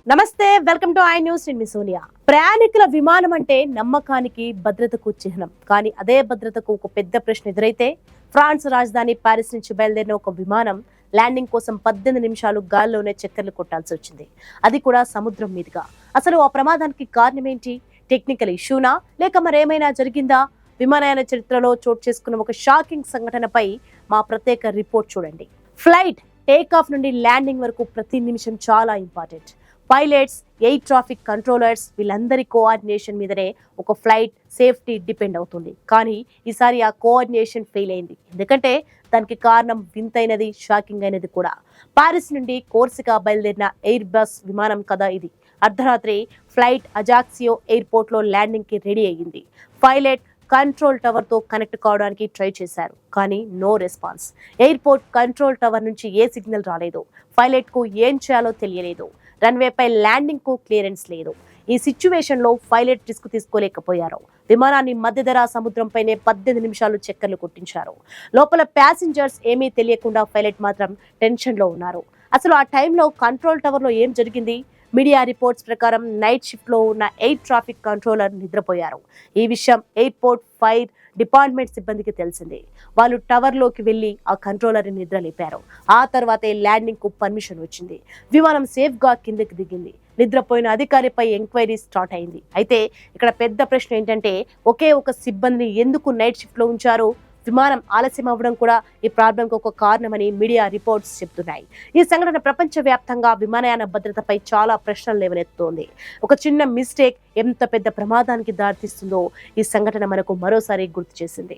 నమస్తే, welcome to I news. నేను మీ సోనియా. ప్రయాణికుల విమానం అంటే నమ్మకానికి, భద్రతకు చిహ్నం. కానీ అదే భద్రతకు ఒక పెద్ద ప్రశ్న ఎదురైతే ఫ్రాన్స్ రాజధాని ప్యారిస్ నుంచి బయలుదేరిన ఒక విమానం ల్యాండింగ్ కోసం 18 నిమిషాలు గాల్లోనే చక్కర్లు కొట్టాల్సి వచ్చింది. అది కూడా సముద్రం మీదుగా. అసలు ఆ ప్రమాదానికి కారణం ఏంటి? టెక్నికల్ ఇష్యూనా లేక మరేమైనా జరిగిందా? విమానయాన చరిత్రలో చోటు చేసుకున్న ఒక షాకింగ్ సంఘటనపై మా ప్రత్యేక రిపోర్ట్ చూడండి. ఫ్లైట్ టేక్ ఆఫ్ నుండి ల్యాండింగ్ వరకు ప్రతి నిమిషం చాలా important. Pilots, air traffic controllers వీళ్ళందరి కోఆర్డినేషన్ మీదనే ఒక ఫ్లైట్ సేఫ్టీ డిపెండ్ అవుతుంది. కానీ ఈసారి ఆ కోఆర్డినేషన్ ఫెయిల్ అయింది. ఎందుకంటే దానికి కారణం వింతైనది, షాకింగ్ అయినది కూడా. పారిస్ నుండి కోర్సికా బయలుదేరిన ఎయిర్ బస్ విమానం కదా ఇది. అర్ధరాత్రి ఫ్లైట్ అజాక్సియో ఎయిర్పోర్ట్లో ల్యాండింగ్కి రెడీ అయ్యింది. పైలట్ కంట్రోల్ టవర్ తో కనెక్ట్ కావడానికి ట్రై చేశారు, కానీ no response. Airport control tower నుంచి ఏ సిగ్నల్ రాలేదు. పైలట్ కు ఏం చేయాలో తెలియలేదు. రన్వేపై ల్యాండింగ్ కు క్లియరెన్స్ లేదు. ఈ సిచ్యువేషన్ లో పైలట్ రిస్క్ తీసుకోలేకపోయారు. విమానాన్ని మధ్యధరా సముద్రంపైనే 18 నిమిషాలు చక్కర్లు కొట్టించారు. లోపల ప్యాసింజర్స్ ఏమీ తెలియకుండా పైలట్ మాత్రం టెన్షన్ లో ఉన్నారు. అసలు ఆ టైంలో కంట్రోల్ టవర్ లో ఏం జరిగింది? మీడియా రిపోర్ట్స్ ప్రకారం నైట్ షిఫ్ట్ లో ఉన్న ఎయిర్ ట్రాఫిక్ కంట్రోలర్ నిద్రపోయారు. ఈ విషయం ఎయిర్పోర్ట్ ఫైర్ డిపార్ట్మెంట్ సిబ్బందికి తెలిసింది. వాళ్ళు టవర్ లోకి వెళ్లి ఆ కంట్రోలర్ ని నిద్ర లేపారు. ఆ తర్వాతే ల్యాండింగ్ కు పర్మిషన్ వచ్చింది. విమానం సేఫ్ గా కిందకి దిగింది. నిద్రపోయిన అధికారిపై ఎంక్వైరీ స్టార్ట్ అయింది. అయితే ఇక్కడ పెద్ద ప్రశ్న ఏంటంటే, ఒకే ఒక సిబ్బందిని ఎందుకు నైట్ షిఫ్ట్ లో ఉంచారు? విమానం ఆలస్యం అవ్వడం కూడా ఈ ప్రాబ్లంకి ఒక కారణమని మీడియా రిపోర్ట్స్ చెప్తున్నాయి. ఈ సంఘటన ప్రపంచవ్యాప్తంగా విమానయాన భద్రతపై చాలా ప్రశ్నలు లేవనెత్తుతోంది. ఒక చిన్న మిస్టేక్ ఎంత పెద్ద ప్రమాదానికి దారితీస్తుందో ఈ సంఘటన మనకు మరోసారి గుర్తు చేసింది.